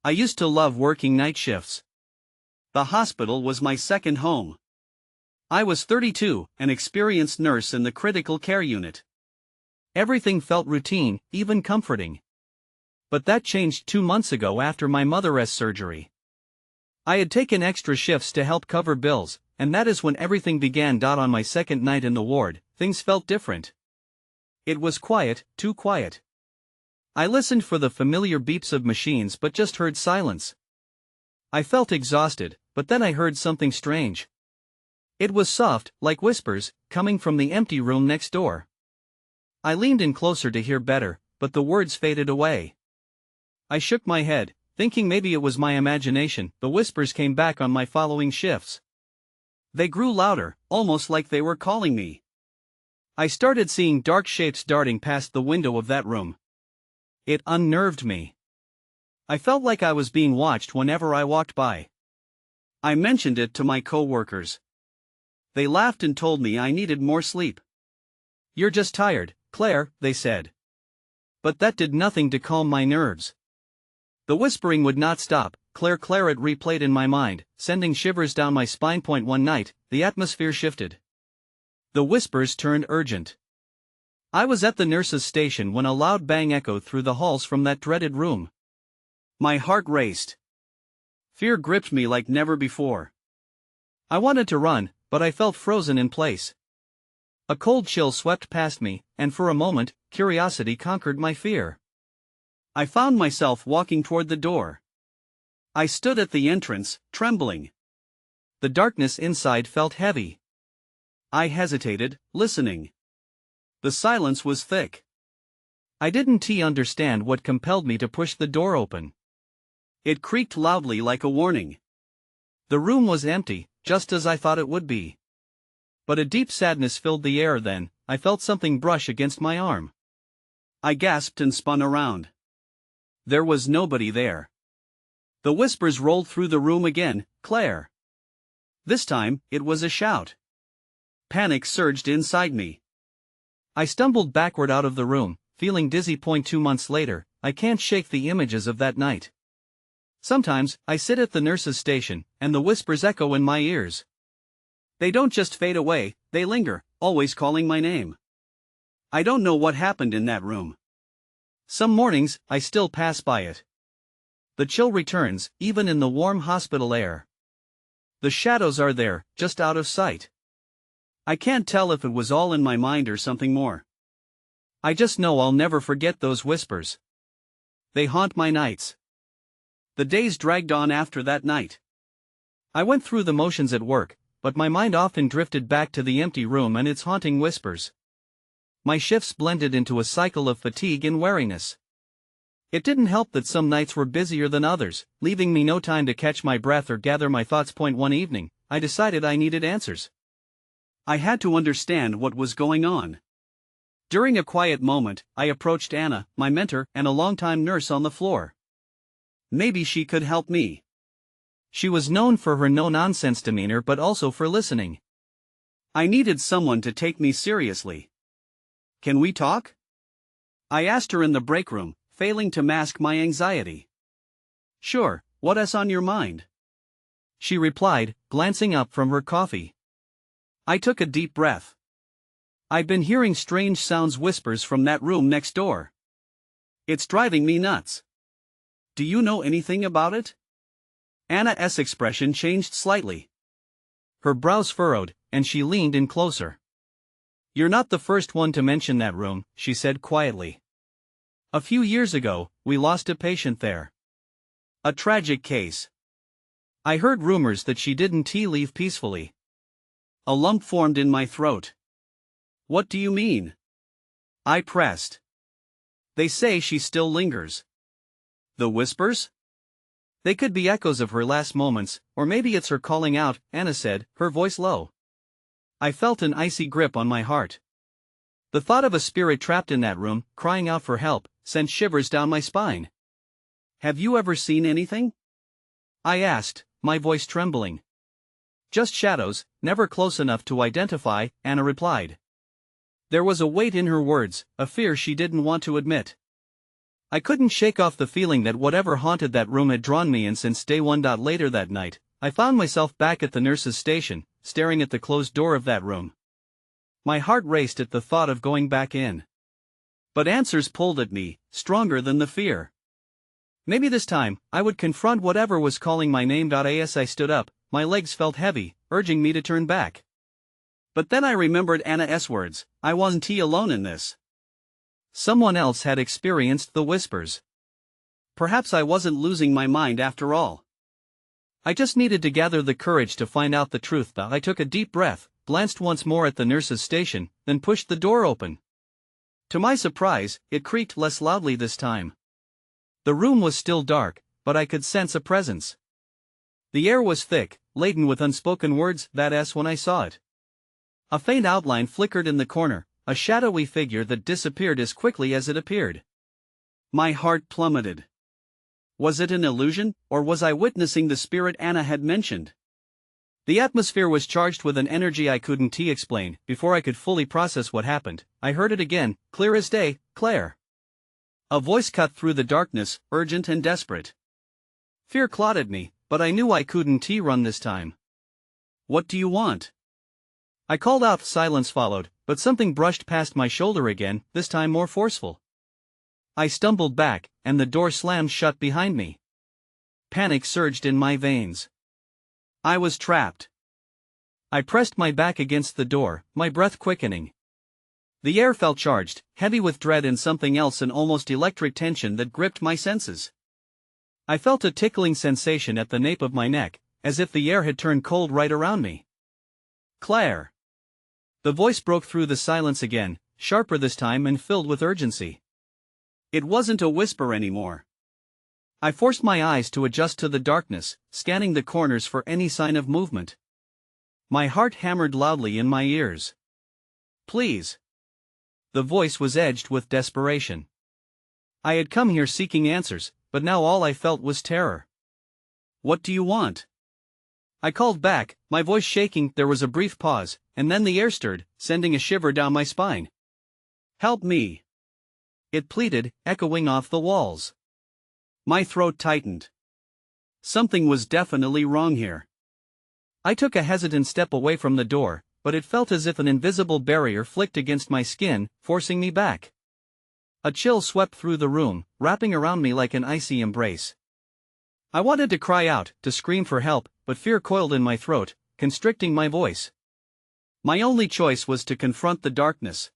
I used to love working night shifts. The hospital was my second home. I was 32, an experienced nurse in the critical care unit. Everything felt routine, even comforting. But that changed 2 months ago after my mother's surgery. I had taken extra shifts to help cover bills, and that is when everything began. On my second night in the ward, things felt different. It was quiet, too quiet. I listened for the familiar beeps of machines but just heard silence. I felt exhausted, but then I heard something strange. It was soft, like whispers, coming from the empty room next door. I leaned in closer to hear better, but the words faded away. I shook my head, thinking maybe it was my imagination. The whispers came back on my following shifts. They grew louder, almost like they were calling me. I started seeing dark shapes darting past the window of that room. It unnerved me. I felt like I was being watched whenever I walked by. I mentioned it to my co-workers. They laughed and told me I needed more sleep. "You're just tired, Claire," they said. But that did nothing to calm my nerves. The whispering would not stop. Claire, it replayed in my mind, sending shivers down my spine. One night, the atmosphere shifted. The whispers turned urgent. I was at the nurse's station when a loud bang echoed through the halls from that dreaded room. My heart raced. Fear gripped me like never before. I wanted to run, but I felt frozen in place. A cold chill swept past me, and for a moment, curiosity conquered my fear. I found myself walking toward the door. I stood at the entrance, trembling. The darkness inside felt heavy. I hesitated, listening. The silence was thick. I didn't understand what compelled me to push the door open. It creaked loudly like a warning. The room was empty, just as I thought it would be. But a deep sadness filled the air. Then, I felt something brush against my arm. I gasped and spun around. There was nobody there. The whispers rolled through the room again, "Claire." This time, it was a shout. Panic surged inside me. I stumbled backward out of the room, feeling dizzy. 2 months later, I can't shake the images of that night. Sometimes, I sit at the nurse's station, and the whispers echo in my ears. They don't just fade away, they linger, always calling my name. I don't know what happened in that room. Some mornings, I still pass by it. The chill returns, even in the warm hospital air. The shadows are there, just out of sight. I can't tell if it was all in my mind or something more. I just know I'll never forget those whispers. They haunt my nights. The days dragged on after that night. I went through the motions at work, but my mind often drifted back to the empty room and its haunting whispers. My shifts blended into a cycle of fatigue and weariness. It didn't help that some nights were busier than others, leaving me no time to catch my breath or gather my thoughts. One evening, I decided I needed answers. I had to understand what was going on. During a quiet moment, I approached Anna, my mentor and a longtime nurse on the floor. Maybe she could help me. She was known for her no-nonsense demeanor but also for listening. I needed someone to take me seriously. "Can we talk?" I asked her in the break room, failing to mask my anxiety. "Sure, what's on your mind?" she replied, glancing up from her coffee. I took a deep breath. I've been hearing strange sounds, whispers from that room next door. It's driving me nuts. Do you know anything about it? Anna's expression changed slightly. Her brows furrowed, and she leaned in closer. "You're not the first one to mention that room," she said quietly. "A few years ago, we lost a patient there. A tragic case. I heard rumors that she didn't leave peacefully." A lump formed in my throat. "What do you mean?" I pressed. "They say she still lingers." "The whispers?" "They could be echoes of her last moments, or maybe it's her calling out," Anna said, her voice low. I felt an icy grip on my heart. The thought of a spirit trapped in that room, crying out for help, sent shivers down my spine. "Have you ever seen anything?" I asked, my voice trembling. "Just shadows, never close enough to identify," Anna replied. There was a weight in her words, a fear she didn't want to admit. I couldn't shake off the feeling that whatever haunted that room had drawn me in since day one. Later that night, I found myself back at the nurse's station, staring at the closed door of that room. My heart raced at the thought of going back in. But answers pulled at me, stronger than the fear. Maybe this time, I would confront whatever was calling my name. As I stood up, my legs felt heavy, urging me to turn back. But then I remembered Anna's words, I wasn't alone in this. Someone else had experienced the whispers. Perhaps I wasn't losing my mind after all. I just needed to gather the courage to find out the truth. I took a deep breath, glanced once more at the nurse's station, then pushed the door open. To my surprise, it creaked less loudly this time. The room was still dark, but I could sense a presence. The air was thick, laden with unspoken words. That's when I saw it. A faint outline flickered in the corner, a shadowy figure that disappeared as quickly as it appeared. My heart plummeted. Was it an illusion, or was I witnessing the spirit Anna had mentioned? The atmosphere was charged with an energy I couldn't explain. Before I could fully process what happened, I heard it again, clear as day, Claire. A voice cut through the darkness, urgent and desperate. Fear clotted me, but I knew I couldn't run this time. What do you want? I called out. Silence followed, but something brushed past my shoulder again, this time more forceful. I stumbled back, and the door slammed shut behind me. Panic surged in my veins. I was trapped. I pressed my back against the door, my breath quickening. The air felt charged, heavy with dread and something else, an almost electric tension that gripped my senses. I felt a tickling sensation at the nape of my neck, as if the air had turned cold right around me. Claire. The voice broke through the silence again, sharper this time and filled with urgency. It wasn't a whisper anymore. I forced my eyes to adjust to the darkness, scanning the corners for any sign of movement. My heart hammered loudly in my ears. Please. The voice was edged with desperation. I had come here seeking answers, but now all I felt was terror. What do you want? I called back, my voice shaking. There was a brief pause, and then the air stirred, sending a shiver down my spine. Help me. It pleaded, echoing off the walls. My throat tightened. Something was definitely wrong here. I took a hesitant step away from the door, but it felt as if an invisible barrier flicked against my skin, forcing me back. A chill swept through the room, wrapping around me like an icy embrace. I wanted to cry out, to scream for help, but fear coiled in my throat, constricting my voice. My only choice was to confront the darkness.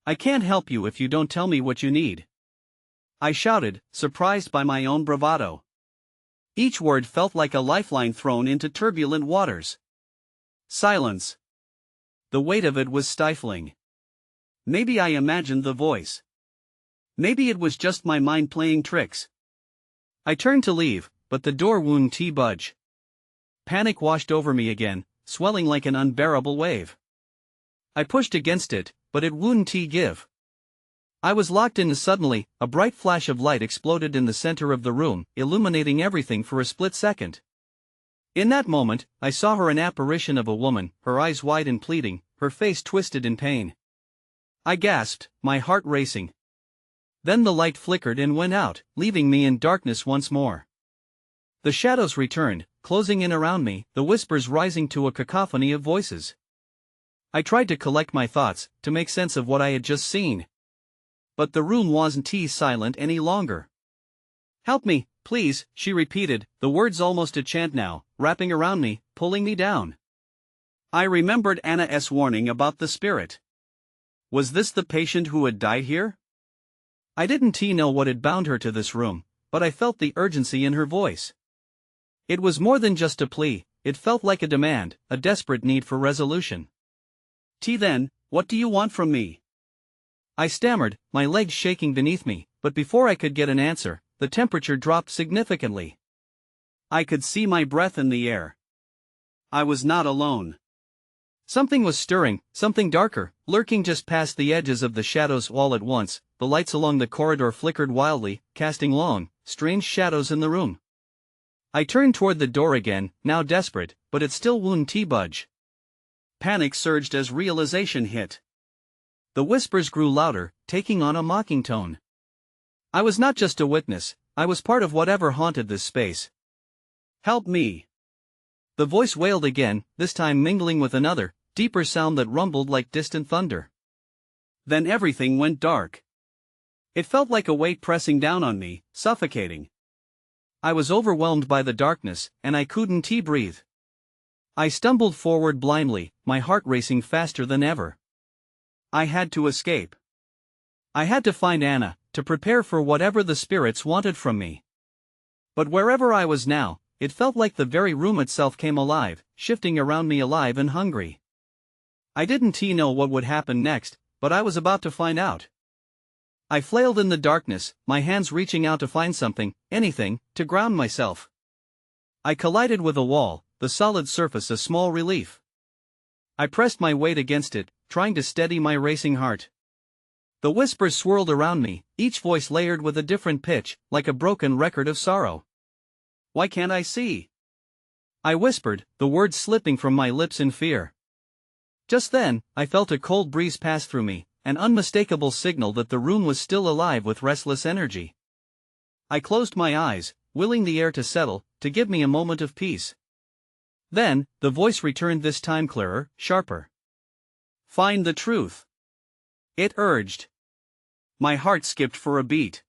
I can't help you if you don't tell me what you need. I shouted, surprised by my own bravado. Each word felt like a lifeline thrown into turbulent waters. Silence. The weight of it was stifling. Maybe I imagined the voice. Maybe it was just my mind playing tricks. I turned to leave, but the door wouldn't budge. Panic washed over me again, swelling like an unbearable wave. I pushed against it, but it wouldn't give. I was locked in. Suddenly, a bright flash of light exploded in the center of the room, illuminating everything for a split second. In that moment, I saw her, an apparition of a woman, her eyes wide and pleading, her face twisted in pain. I gasped, my heart racing. Then the light flickered and went out, leaving me in darkness once more. The shadows returned, closing in around me, the whispers rising to a cacophony of voices. I tried to collect my thoughts, to make sense of what I had just seen. But the room wasn't silent any longer. Help me, please, she repeated, the words almost a chant now, wrapping around me, pulling me down. I remembered Anna's warning about the spirit. Was this the patient who had died here? I didn't know what had bound her to this room, but I felt the urgency in her voice. It was more than just a plea, it felt like a demand, a desperate need for resolution. Then, what do you want from me? I stammered, my legs shaking beneath me, but before I could get an answer, the temperature dropped significantly. I could see my breath in the air. I was not alone. Something was stirring, something darker, lurking just past the edges of the shadows. All at once, the lights along the corridor flickered wildly, casting long, strange shadows in the room. I turned toward the door again, now desperate, but it still wouldn't budge. Panic surged as realization hit. The whispers grew louder, taking on a mocking tone. I was not just a witness, I was part of whatever haunted this space. Help me! The voice wailed again, this time mingling with another, deeper sound that rumbled like distant thunder. Then everything went dark. It felt like a weight pressing down on me, suffocating. I was overwhelmed by the darkness, and I couldn't breathe. I stumbled forward blindly, my heart racing faster than ever. I had to escape. I had to find Anna, to prepare for whatever the spirits wanted from me. But wherever I was now, it felt like the very room itself came alive, shifting around me alive and hungry. I didn't know what would happen next, but I was about to find out. I flailed in the darkness, my hands reaching out to find something, anything, to ground myself. I collided with a wall, the solid surface a small relief. I pressed my weight against it, trying to steady my racing heart. The whispers swirled around me, each voice layered with a different pitch, like a broken record of sorrow. Why can't I see? I whispered, the words slipping from my lips in fear. Just then, I felt a cold breeze pass through me, an unmistakable signal that the room was still alive with restless energy. I closed my eyes, willing the air to settle, to give me a moment of peace. Then, the voice returned, this time clearer, sharper. Find the truth. It urged. My heart skipped for a beat.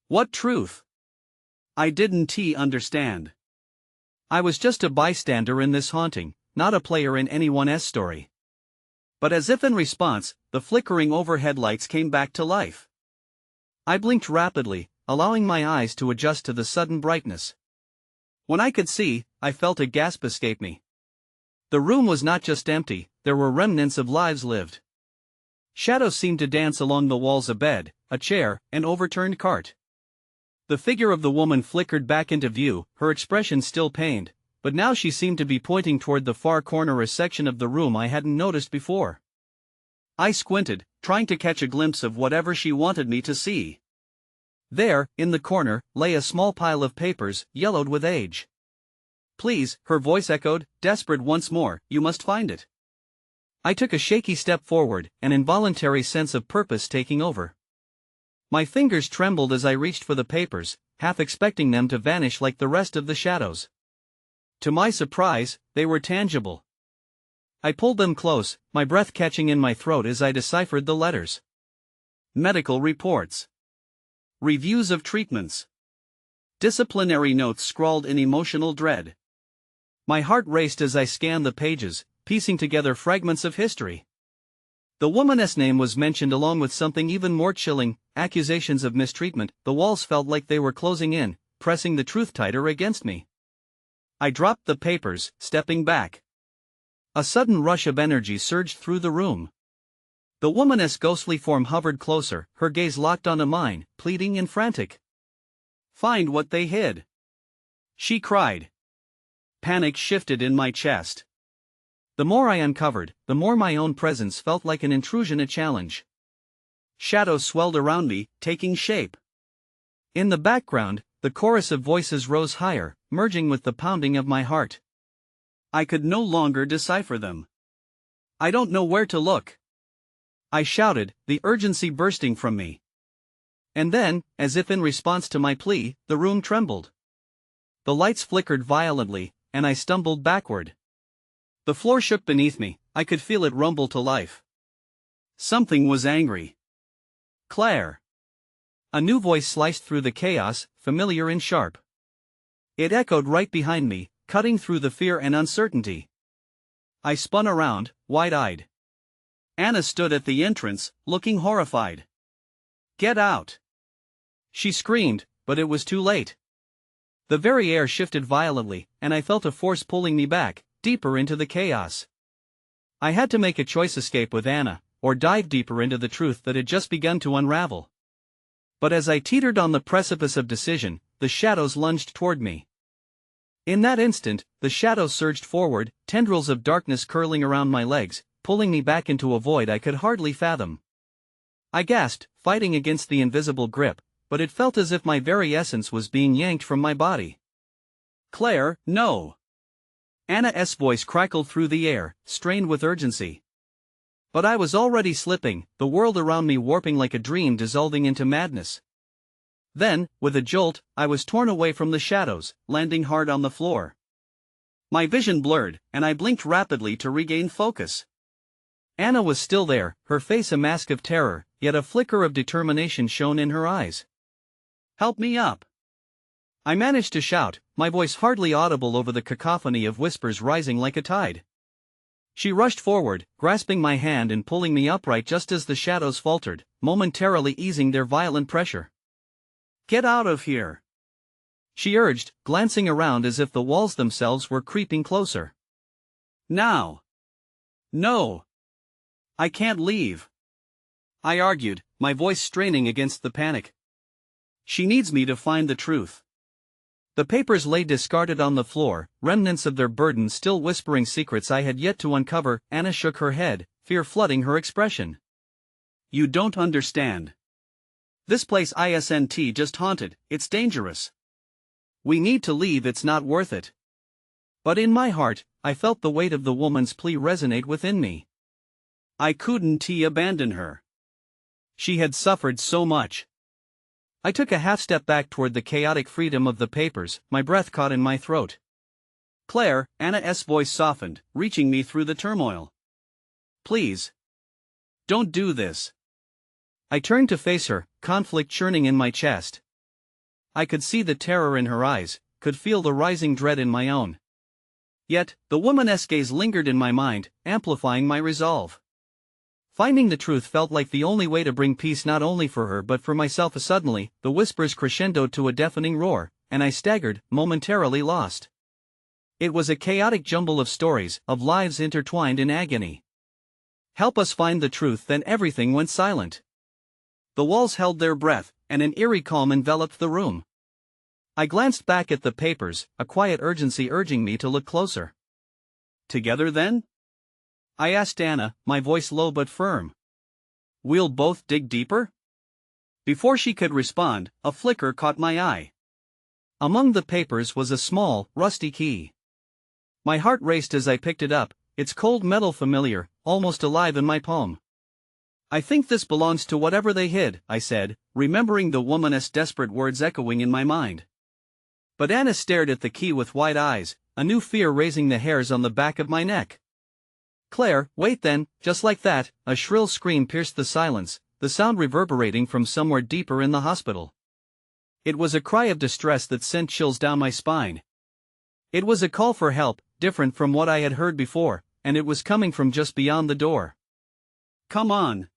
What truth? I didn't understand. I was just a bystander in this haunting, not a player in anyone's story. But as if in response, the flickering overhead lights came back to life. I blinked rapidly, allowing my eyes to adjust to the sudden brightness. When I could see, I felt a gasp escape me. The room was not just empty, there were remnants of lives lived. Shadows seemed to dance along the walls: a bed, a chair, an overturned cart. The figure of the woman flickered back into view, her expression still pained, but now she seemed to be pointing toward the far corner, a section of the room I hadn't noticed before. I squinted, trying to catch a glimpse of whatever she wanted me to see. There, in the corner, lay a small pile of papers, yellowed with age. Please, her voice echoed, desperate once more, you must find it. I took a shaky step forward, an involuntary sense of purpose taking over. My fingers trembled as I reached for the papers, half expecting them to vanish like the rest of the shadows. To my surprise, they were tangible. I pulled them close, my breath catching in my throat as I deciphered the letters. Medical reports. Reviews of treatments. Disciplinary notes scrawled in emotional dread. My heart raced as I scanned the pages, piecing together fragments of history. The woman's name was mentioned along with something even more chilling, accusations of mistreatment. The walls felt like they were closing in, pressing the truth tighter against me. I dropped the papers, stepping back. A sudden rush of energy surged through the room. The woman's ghostly form hovered closer, her gaze locked onto mine, pleading and frantic. Find what they hid, she cried. Panic shifted in my chest. The more I uncovered, the more my own presence felt like an intrusion, a challenge. Shadows swelled around me, taking shape. In the background, the chorus of voices rose higher, merging with the pounding of my heart. I could no longer decipher them. I don't know where to look, I shouted, the urgency bursting from me. And then, as if in response to my plea, the room trembled. The lights flickered violently, and I stumbled backward. The floor shook beneath me, I could feel it rumble to life. Something was angry. Claire. A new voice sliced through the chaos, familiar and sharp. It echoed right behind me, cutting through the fear and uncertainty. I spun around, wide-eyed. Anna stood at the entrance, looking horrified. Get out! She screamed, but it was too late. The very air shifted violently, and I felt a force pulling me back, deeper into the chaos. I had to make a choice: escape with Anna, or dive deeper into the truth that had just begun to unravel. But as I teetered on the precipice of decision, the shadows lunged toward me. In that instant, the shadows surged forward, tendrils of darkness curling around my legs, pulling me back into a void I could hardly fathom. I gasped, fighting against the invisible grip, but it felt as if my very essence was being yanked from my body. Claire, no! Anna's voice crackled through the air, strained with urgency. But I was already slipping, the world around me warping like a dream dissolving into madness. Then, with a jolt, I was torn away from the shadows, landing hard on the floor. My vision blurred, and I blinked rapidly to regain focus. Anna was still there, her face a mask of terror, yet a flicker of determination shone in her eyes. "Help me up!" I managed to shout, my voice hardly audible over the cacophony of whispers rising like a tide. She rushed forward, grasping my hand and pulling me upright just as the shadows faltered, momentarily easing their violent pressure. "Get out of here!" she urged, glancing around as if the walls themselves were creeping closer. "Now!" "No! I can't leave," I argued, my voice straining against the panic. "She needs me to find the truth." The papers lay discarded on the floor, remnants of their burden still whispering secrets I had yet to uncover. Anna shook her head, fear flooding her expression. "You don't understand. This place isn't just haunted, it's dangerous. We need to leave, it's not worth it." But in my heart, I felt the weight of the woman's plea resonate within me. I couldn't abandon her. She had suffered so much. I took a half step back toward the chaotic freedom of the papers, my breath caught in my throat. "Claire," Anna's voice softened, reaching me through the turmoil. "Please. Don't do this." I turned to face her, conflict churning in my chest. I could see the terror in her eyes, could feel the rising dread in my own. Yet, the woman's gaze lingered in my mind, amplifying my resolve. Finding the truth felt like the only way to bring peace not only for her but for myself. Suddenly, the whispers crescendoed to a deafening roar, and I staggered, momentarily lost. It was a chaotic jumble of stories, of lives intertwined in agony. "Help us find the truth." Then everything went silent. The walls held their breath, and an eerie calm enveloped the room. I glanced back at the papers, a quiet urgency urging me to look closer. "Together then?" I asked Anna, my voice low but firm. "We'll both dig deeper?" Before she could respond, a flicker caught my eye. Among the papers was a small, rusty key. My heart raced as I picked it up, its cold metal familiar, almost alive in my palm. "I think this belongs to whatever they hid," I said, remembering the woman's desperate words echoing in my mind. But Anna stared at the key with wide eyes, a new fear raising the hairs on the back of my neck. "Claire, wait." Then, just like that, a shrill scream pierced the silence, the sound reverberating from somewhere deeper in the hospital. It was a cry of distress that sent chills down my spine. It was a call for help, different from what I had heard before, and it was coming from just beyond the door. "Come on,"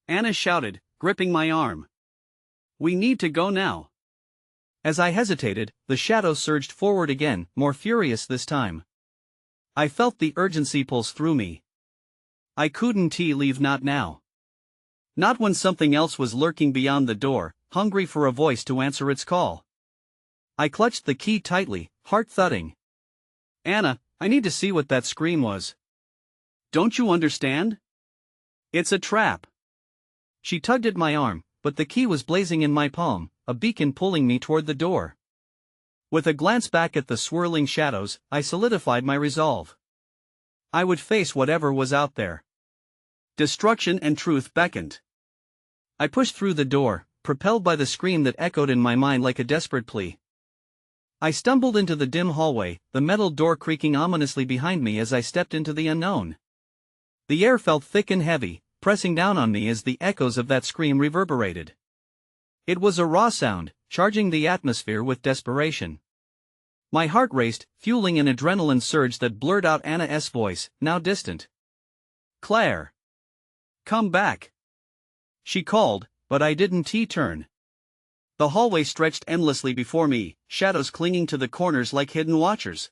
Anna shouted, gripping my arm. "We need to go now." As I hesitated, the shadow surged forward again, more furious this time. I felt the urgency pulse through me. I couldn't leave, not now. Not when something else was lurking beyond the door, hungry for a voice to answer its call. I clutched the key tightly, heart thudding. "Anna, I need to see what that scream was. Don't you understand? It's a trap." She tugged at my arm, but the key was blazing in my palm, a beacon pulling me toward the door. With a glance back at the swirling shadows, I solidified my resolve. I would face whatever was out there. Destruction and truth beckoned. I pushed through the door, propelled by the scream that echoed in my mind like a desperate plea. I stumbled into the dim hallway, the metal door creaking ominously behind me as I stepped into the unknown. The air felt thick and heavy, pressing down on me as the echoes of that scream reverberated. It was a raw sound, charging the atmosphere with desperation. My heart raced, fueling an adrenaline surge that blurred out Anna's voice, now distant. "Claire! Come back!" she called, but I didn't turn. The hallway stretched endlessly before me, shadows clinging to the corners like hidden watchers.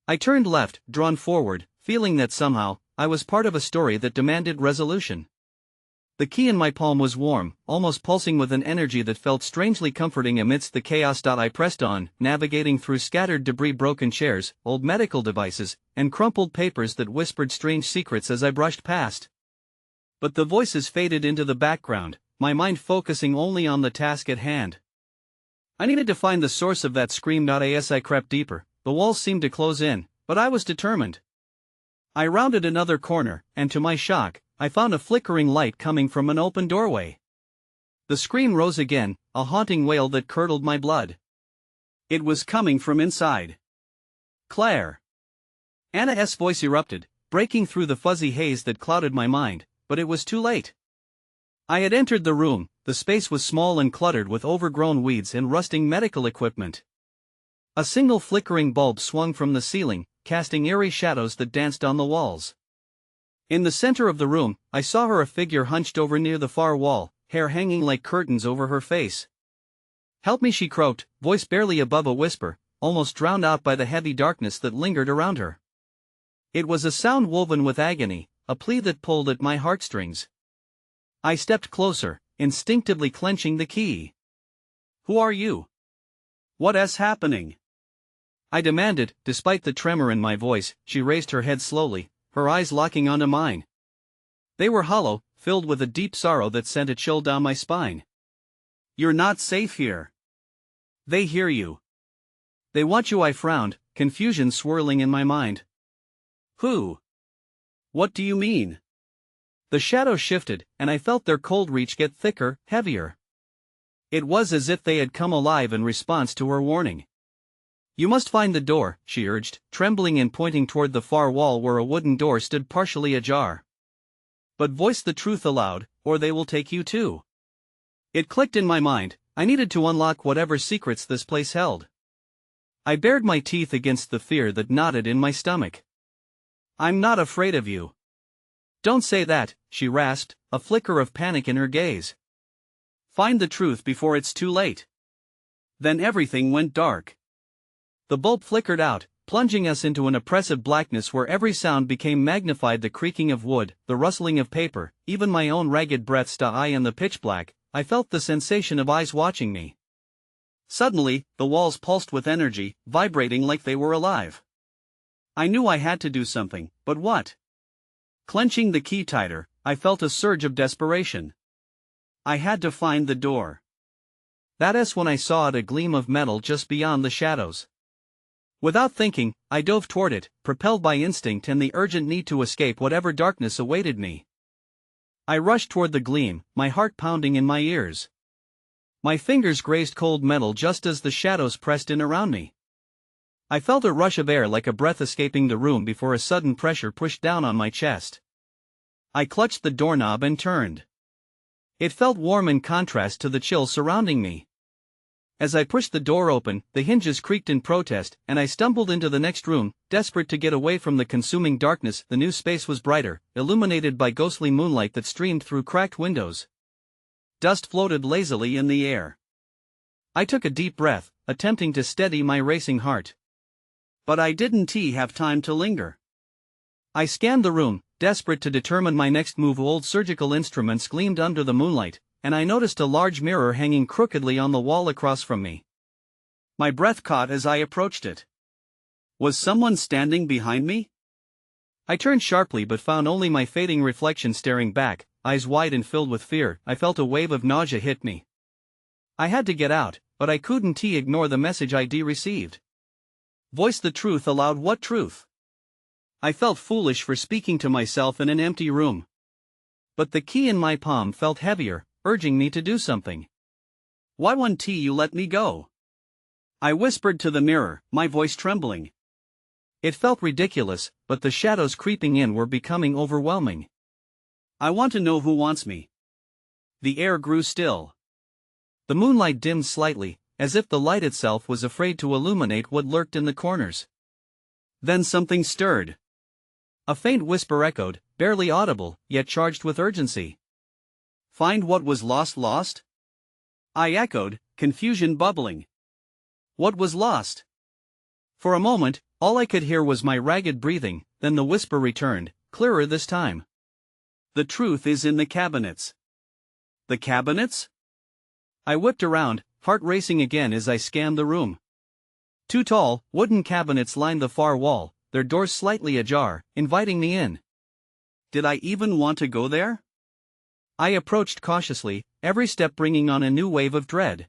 I turned left, drawn forward, feeling that somehow, I was part of a story that demanded resolution. The key in my palm was warm, almost pulsing with an energy that felt strangely comforting amidst the chaos. I pressed on, navigating through scattered debris, broken chairs, old medical devices, and crumpled papers that whispered strange secrets as I brushed past. But the voices faded into the background, my mind focusing only on the task at hand. I needed to find the source of that scream. As I crept deeper, the walls seemed to close in, but I was determined. I rounded another corner, and to my shock, I found a flickering light coming from an open doorway. The scream rose again, a haunting wail that curdled my blood. It was coming from inside. Claire! Anna's voice erupted, breaking through the fuzzy haze that clouded my mind, but it was too late. I had entered the room. The space was small and cluttered with overgrown weeds and rusting medical equipment. A single flickering bulb swung from the ceiling, casting eerie shadows that danced on the walls. In the center of the room, I saw her, a figure hunched over near the far wall, hair hanging like curtains over her face. "Help me," she croaked, voice barely above a whisper, almost drowned out by the heavy darkness that lingered around her. It was a sound woven with agony, a plea that pulled at my heartstrings. I stepped closer, instinctively clenching the key. "Who are you? What's happening?" I demanded, despite the tremor in my voice. She raised her head slowly, her eyes locking onto mine. They were hollow, filled with a deep sorrow that sent a chill down my spine. "You're not safe here. They hear you. They want you," I frowned, confusion swirling in my mind. "Who? What do you mean?" The shadows shifted, and I felt their cold reach get thicker, heavier. It was as if they had come alive in response to her warning. "You must find the door," she urged, trembling and pointing toward the far wall where a wooden door stood partially ajar. "But voice the truth aloud, or they will take you too." It clicked in my mind. I needed to unlock whatever secrets this place held. I bared my teeth against the fear that knotted in my stomach. "I'm not afraid of you." "Don't say that," she rasped, a flicker of panic in her gaze. "Find the truth before it's too late." Then everything went dark. The bulb flickered out, plunging us into an oppressive blackness where every sound became magnified: the creaking of wood, the rustling of paper, even my own ragged breaths. In the pitch black, I felt the sensation of eyes watching me. Suddenly, the walls pulsed with energy, vibrating like they were alive. I knew I had to do something, but what? Clenching the key tighter, I felt a surge of desperation. I had to find the door. That's when I saw it, a gleam of metal just beyond the shadows. Without thinking, I dove toward it, propelled by instinct and the urgent need to escape whatever darkness awaited me. I rushed toward the gleam, my heart pounding in my ears. My fingers grazed cold metal just as the shadows pressed in around me. I felt a rush of air, like a breath escaping the room before a sudden pressure pushed down on my chest. I clutched the doorknob and turned. It felt warm in contrast to the chill surrounding me. As I pushed the door open, the hinges creaked in protest, and I stumbled into the next room, desperate to get away from the consuming darkness. The new space was brighter, illuminated by ghostly moonlight that streamed through cracked windows. Dust floated lazily in the air. I took a deep breath, attempting to steady my racing heart. But I didn't have time to linger. I scanned the room, desperate to determine my next move. Old surgical instruments gleamed under the moonlight, and I noticed a large mirror hanging crookedly on the wall across from me. My breath caught as I approached it. Was someone standing behind me? I turned sharply but found only my fading reflection staring back, eyes wide and filled with fear. I felt a wave of nausea hit me. I had to get out, but I couldn't ignore the message I'd received. Voice the truth aloud. What truth? I felt foolish for speaking to myself in an empty room. But the key in my palm felt heavier, urging me to do something. "Why won't you let me go?" I whispered to the mirror, my voice trembling. It felt ridiculous, but the shadows creeping in were becoming overwhelming. "I want to know who wants me." The air grew still. The moonlight dimmed slightly, as if the light itself was afraid to illuminate what lurked in the corners. Then something stirred. A faint whisper echoed, barely audible, yet charged with urgency. "Find what was lost?" I echoed, confusion bubbling. What was lost? For a moment, all I could hear was my ragged breathing, then the whisper returned, clearer this time. "The truth is in the cabinets." The cabinets? I whipped around, heart racing again as I scanned the room. Two tall, wooden cabinets lined the far wall, their doors slightly ajar, inviting me in. Did I even want to go there? I approached cautiously, every step bringing on a new wave of dread.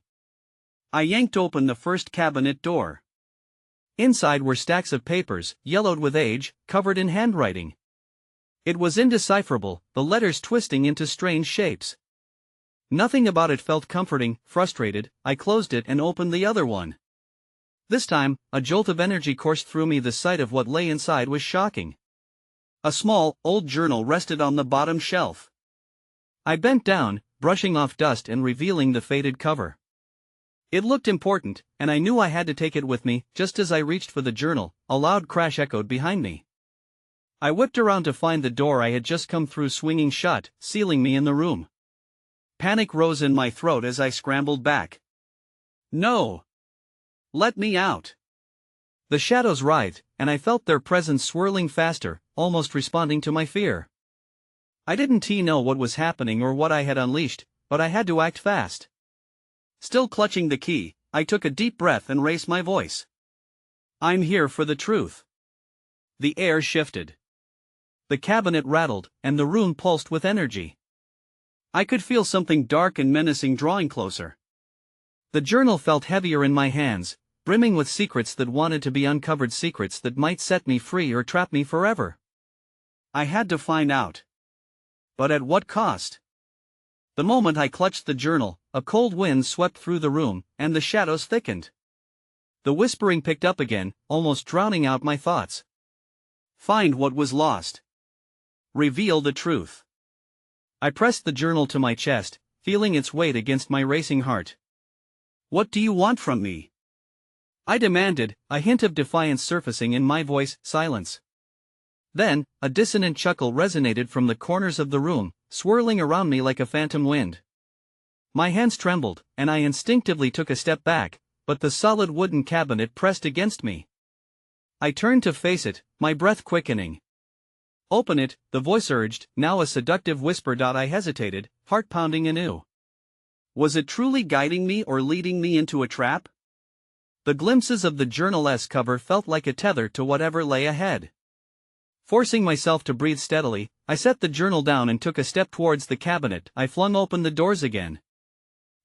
I yanked open the first cabinet door. Inside were stacks of papers, yellowed with age, covered in handwriting. It was indecipherable, the letters twisting into strange shapes. Nothing about it felt comforting. Frustrated, I closed it and opened the other one. This time, a jolt of energy coursed through me. The sight of what lay inside was shocking. A small, old journal rested on the bottom shelf. I bent down, brushing off dust and revealing the faded cover. It looked important, and I knew I had to take it with me. Just as I reached for the journal, a loud crash echoed behind me. I whipped around to find the door I had just come through swinging shut, sealing me in the room. Panic rose in my throat as I scrambled back. No! Let me out! The shadows writhed, and I felt their presence swirling faster, almost responding to my fear. I didn't know what was happening or what I had unleashed, but I had to act fast. Still clutching the key, I took a deep breath and raised my voice. I'm here for the truth. The air shifted. The cabinet rattled, and the room pulsed with energy. I could feel something dark and menacing drawing closer. The journal felt heavier in my hands, brimming with secrets that wanted to be uncovered, secrets that might set me free or trap me forever. I had to find out. But at what cost? The moment I clutched the journal, a cold wind swept through the room, and the shadows thickened. The whispering picked up again, almost drowning out my thoughts. Find what was lost. Reveal the truth. I pressed the journal to my chest, feeling its weight against my racing heart. What do you want from me? I demanded, a hint of defiance surfacing in my voice. Silence. Then, a dissonant chuckle resonated from the corners of the room, swirling around me like a phantom wind. My hands trembled, and I instinctively took a step back, but the solid wooden cabinet pressed against me. I turned to face it, my breath quickening. Open it, the voice urged, now a seductive whisper. I hesitated, heart pounding anew. Was it truly guiding me or leading me into a trap? The glimpses of the journal's cover felt like a tether to whatever lay ahead. Forcing myself to breathe steadily, I set the journal down and took a step towards the cabinet. I flung open the doors again.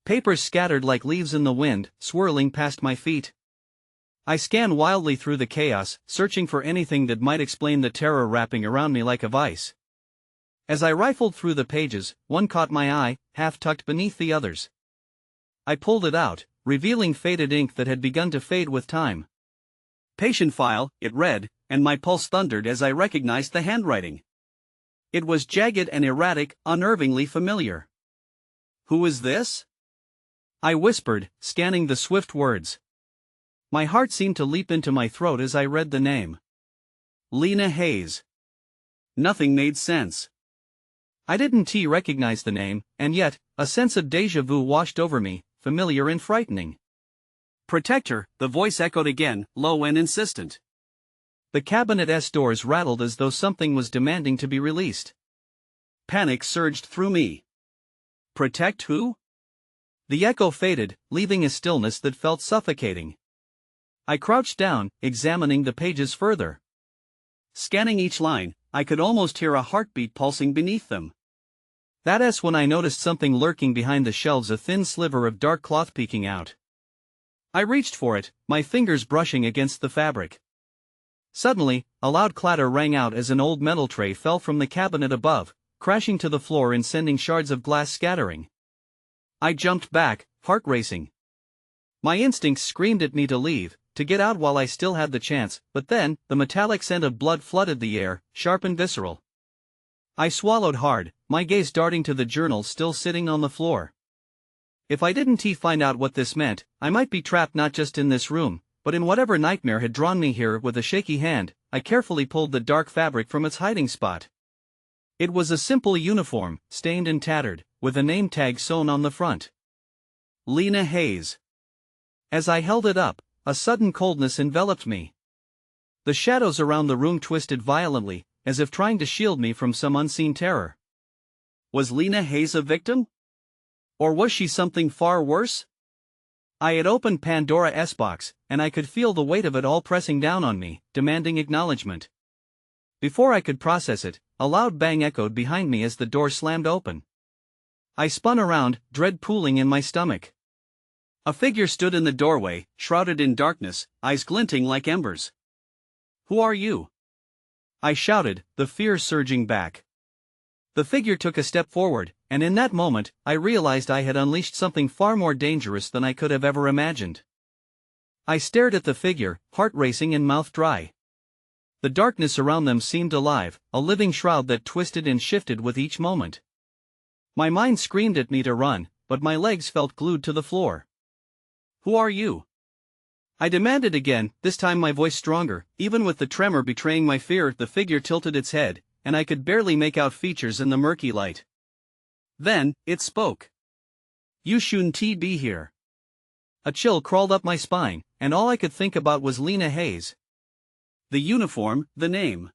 Papers scattered like leaves in the wind, swirling past my feet. I scanned wildly through the chaos, searching for anything that might explain the terror wrapping around me like a vice. As I rifled through the pages, one caught my eye, half tucked beneath the others. I pulled it out, revealing faded ink that had begun to fade with time. Patient file, it read, and my pulse thundered as I recognized the handwriting. It was jagged and erratic, unnervingly familiar. Who is this? I whispered, scanning the swift words. My heart seemed to leap into my throat as I read the name. Lena Hayes. Nothing made sense. I didn't recognize the name, and yet, a sense of déjà vu washed over me, familiar and frightening. Protect her, the voice echoed again, low and insistent. The cabinet's doors rattled as though something was demanding to be released. Panic surged through me. Protect who? The echo faded, leaving a stillness that felt suffocating. I crouched down, examining the pages further. Scanning each line, I could almost hear a heartbeat pulsing beneath them. That's when I noticed something lurking behind the shelves, a thin sliver of dark cloth peeking out. I reached for it, my fingers brushing against the fabric. Suddenly, a loud clatter rang out as an old metal tray fell from the cabinet above, crashing to the floor and sending shards of glass scattering. I jumped back, heart racing. My instincts screamed at me to leave, to get out while I still had the chance, but then, the metallic scent of blood flooded the air, sharp and visceral. I swallowed hard, my gaze darting to the journal still sitting on the floor. If I didn't find out what this meant, I might be trapped not just in this room, but in whatever nightmare had drawn me here. With a shaky hand, I carefully pulled the dark fabric from its hiding spot. It was a simple uniform, stained and tattered, with a name tag sewn on the front. Lena Hayes. As I held it up, a sudden coldness enveloped me. The shadows around the room twisted violently, as if trying to shield me from some unseen terror. Was Lena Hayes a victim? Or was she something far worse? I had opened Pandora's box, and I could feel the weight of it all pressing down on me, demanding acknowledgement. Before I could process it, a loud bang echoed behind me as the door slammed open. I spun around, dread pooling in my stomach. A figure stood in the doorway, shrouded in darkness, eyes glinting like embers. Who are you? I shouted, the fear surging back. The figure took a step forward, and in that moment, I realized I had unleashed something far more dangerous than I could have ever imagined. I stared at the figure, heart racing and mouth dry. The darkness around them seemed alive, a living shroud that twisted and shifted with each moment. My mind screamed at me to run, but my legs felt glued to the floor. "Who are you?" I demanded again, this time my voice stronger, even with the tremor betraying my fear. The figure tilted its head, and I could barely make out features in the murky light. Then, it spoke. "You shouldn't be here." A chill crawled up my spine, and all I could think about was Lena Hayes. The uniform, the name.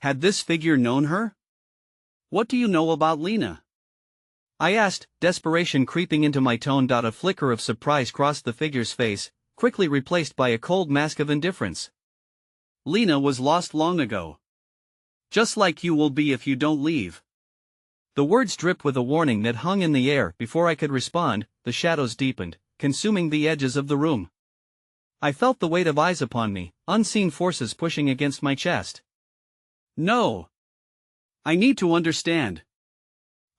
Had this figure known her? "What do you know about Lena?" I asked, desperation creeping into my tone. A flicker of surprise crossed the figure's face, quickly replaced by a cold mask of indifference. "Lena was lost long ago. Just like you will be if you don't leave." The words dripped with a warning that hung in the air. Before I could respond, the shadows deepened, consuming the edges of the room. I felt the weight of eyes upon me, unseen forces pushing against my chest. "No! I need to understand!"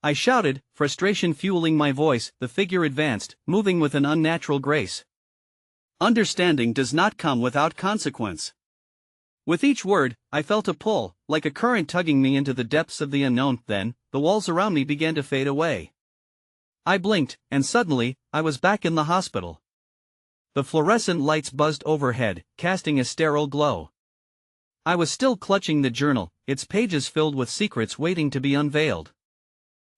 I shouted, frustration fueling my voice. The figure advanced, moving with an unnatural grace. "Understanding does not come without consequence." With each word, I felt a pull, like a current tugging me into the depths of the unknown. Then, the walls around me began to fade away. I blinked, and suddenly, I was back in the hospital. The fluorescent lights buzzed overhead, casting a sterile glow. I was still clutching the journal, its pages filled with secrets waiting to be unveiled.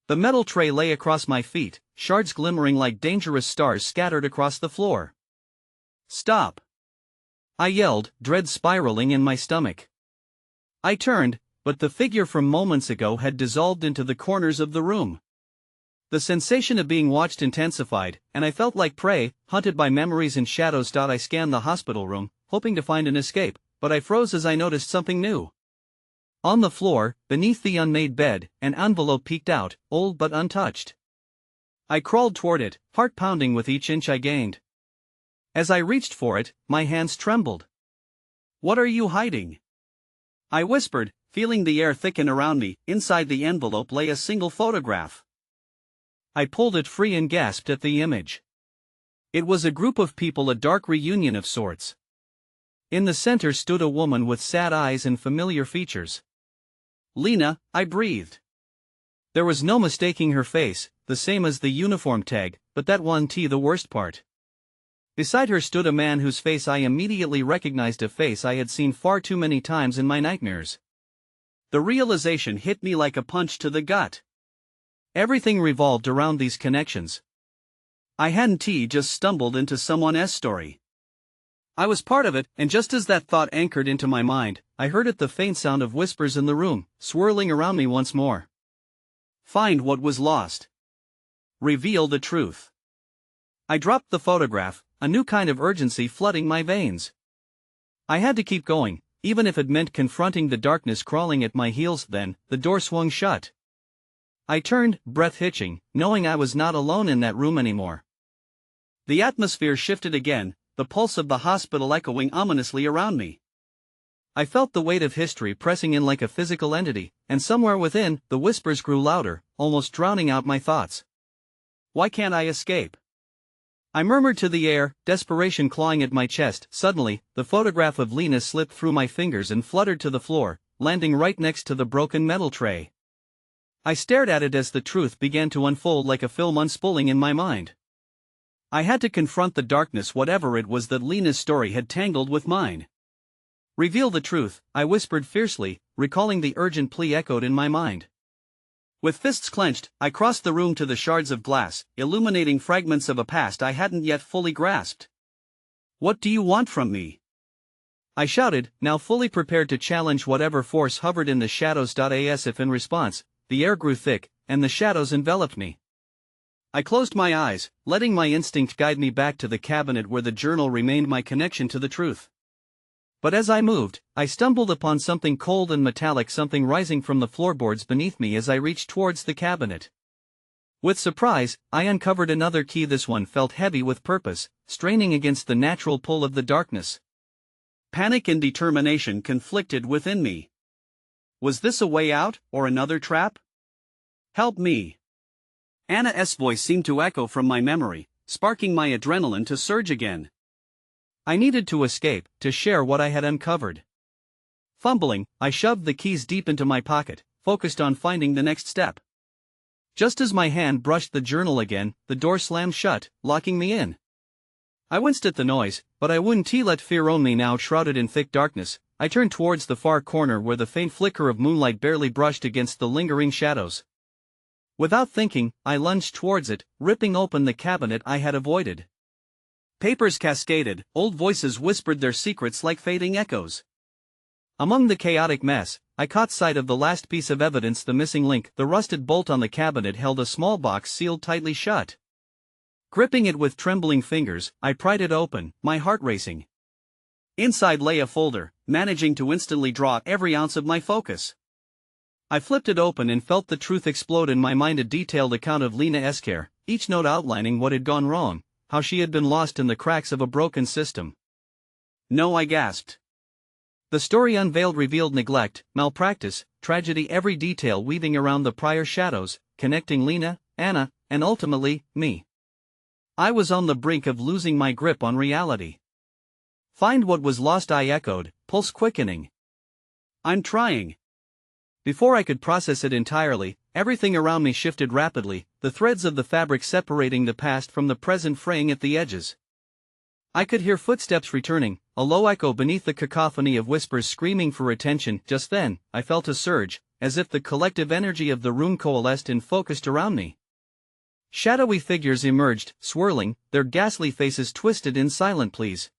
The metal tray lay across my feet, shards glimmering like dangerous stars scattered across the floor. "Stop!" I yelled, dread spiraling in my stomach. I turned, but the figure from moments ago had dissolved into the corners of the room. The sensation of being watched intensified, and I felt like prey, hunted by memories and shadows. I scanned the hospital room, hoping to find an escape, but I froze as I noticed something new. On the floor, beneath the unmade bed, an envelope peeked out, old but untouched. I crawled toward it, heart pounding with each inch I gained. As I reached for it, my hands trembled. "What are you hiding?" I whispered, feeling the air thicken around me. Inside the envelope lay a single photograph. I pulled it free and gasped at the image. It was a group of people, a dark reunion of sorts. In the center stood a woman with sad eyes and familiar features. "Lena," I breathed. There was no mistaking her face, the same as the uniform tag, but that wasn't the worst part. Beside her stood a man whose face I immediately recognized, a face I had seen far too many times in my nightmares. The realization hit me like a punch to the gut. Everything revolved around these connections. I hadn't just stumbled into someone's story. I was part of it, and just as that thought anchored into my mind, I heard the faint sound of whispers in the room, swirling around me once more. "Find what was lost. Reveal the truth." I dropped the photograph, a new kind of urgency flooding my veins. I had to keep going, even if it meant confronting the darkness crawling at my heels. Then, the door swung shut. I turned, breath hitching, knowing I was not alone in that room anymore. The atmosphere shifted again, the pulse of the hospital echoing ominously around me. I felt the weight of history pressing in like a physical entity, and somewhere within, the whispers grew louder, almost drowning out my thoughts. "Why can't I escape?" I murmured to the air, desperation clawing at my chest. Suddenly, the photograph of Lena slipped through my fingers and fluttered to the floor, landing right next to the broken metal tray. I stared at it as the truth began to unfold like a film unspooling in my mind. I had to confront the darkness, whatever it was that Lena's story had tangled with mine. "Reveal the truth," I whispered fiercely, recalling the urgent plea echoed in my mind. With fists clenched, I crossed the room to the shards of glass, illuminating fragments of a past I hadn't yet fully grasped. "What do you want from me?" I shouted, now fully prepared to challenge whatever force hovered in the shadows. As if in response, the air grew thick, and the shadows enveloped me. I closed my eyes, letting my instinct guide me back to the cabinet where the journal remained my connection to the truth. But as I moved, I stumbled upon something cold and metallic, something rising from the floorboards beneath me as I reached towards the cabinet. With surprise, I uncovered another key. This one felt heavy with purpose, straining against the natural pull of the darkness. Panic and determination conflicted within me. Was this a way out, or another trap? "Help me!" Anna's voice seemed to echo from my memory, sparking my adrenaline to surge again. I needed to escape, to share what I had uncovered. Fumbling, I shoved the keys deep into my pocket, focused on finding the next step. Just as my hand brushed the journal again, the door slammed shut, locking me in. I winced at the noise, but I wouldn't let fear own me now shrouded in thick darkness. I turned towards the far corner where the faint flicker of moonlight barely brushed against the lingering shadows. Without thinking, I lunged towards it, ripping open the cabinet I had avoided. Papers cascaded, old voices whispered their secrets like fading echoes. Among the chaotic mess, I caught sight of the last piece of evidence, the missing link. The rusted bolt on the cabinet held a small box sealed tightly shut. Gripping it with trembling fingers, I pried it open, my heart racing. Inside lay a folder, managing to instantly draw every ounce of my focus. I flipped it open and felt the truth explode in my mind, a detailed account of Lena's care, each note outlining what had gone wrong, how she had been lost in the cracks of a broken system. No, I gasped. The story unveiled revealed neglect, malpractice, tragedy, every detail weaving around the prior shadows, connecting Lena, Anna, and ultimately, me. I was on the brink of losing my grip on reality. Find what was lost, I echoed, pulse quickening. I'm trying. Before I could process it entirely, everything around me shifted rapidly, the threads of the fabric separating the past from the present fraying at the edges. I could hear footsteps returning, a low echo beneath the cacophony of whispers screaming for attention. Just then, I felt a surge, as if the collective energy of the room coalesced and focused around me. Shadowy figures emerged, swirling, their ghastly faces twisted in silent pleas.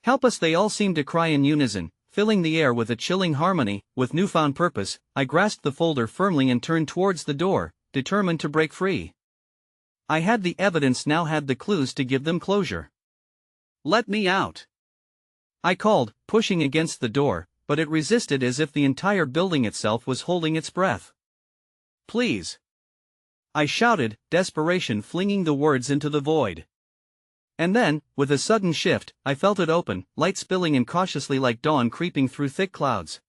Help us, they all seemed to cry in unison, filling the air with a chilling harmony. With newfound purpose, I grasped the folder firmly and turned towards the door, determined to break free. I had the evidence now, had the clues to give them closure. Let me out, I called, pushing against the door, but it resisted as if the entire building itself was holding its breath. Please, I shouted, desperation flinging the words into the void. And then, with a sudden shift, I felt it open, light spilling in cautiously like dawn creeping through thick clouds.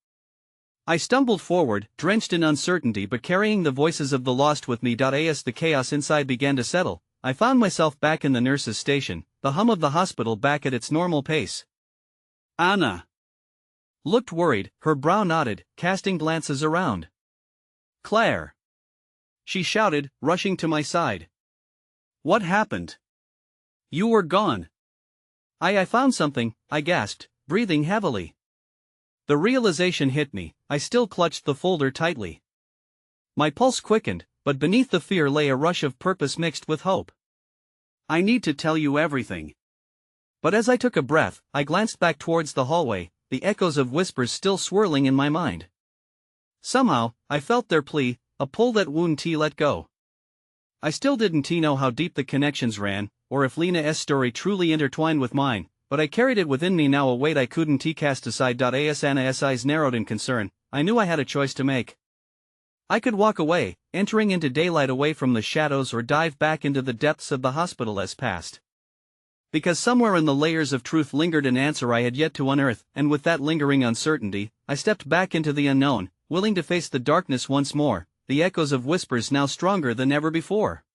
I stumbled forward, drenched in uncertainty but carrying the voices of the lost with me. As the chaos inside began to settle, I found myself back in the nurse's station, the hum of the hospital back at its normal pace. Anna looked worried, her brow knotted, casting glances around. Claire, she shouted, rushing to my side. What happened? You were gone. I found something, I gasped, breathing heavily. The realization hit me, I still clutched the folder tightly. My pulse quickened, but beneath the fear lay a rush of purpose mixed with hope. I need to tell you everything. But as I took a breath, I glanced back towards the hallway, the echoes of whispers still swirling in my mind. Somehow, I felt their plea, a pull that wouldn't let go. I still didn't know how deep the connections ran, or if Lena's story truly intertwined with mine, but I carried it within me now, a weight I couldn't cast aside. As Anna's eyes narrowed in concern, I knew I had a choice to make. I could walk away, entering into daylight away from the shadows, or dive back into the depths of the hospital's past. Because somewhere in the layers of truth lingered an answer I had yet to unearth, and with that lingering uncertainty, I stepped back into the unknown, willing to face the darkness once more, the echoes of whispers now stronger than ever before.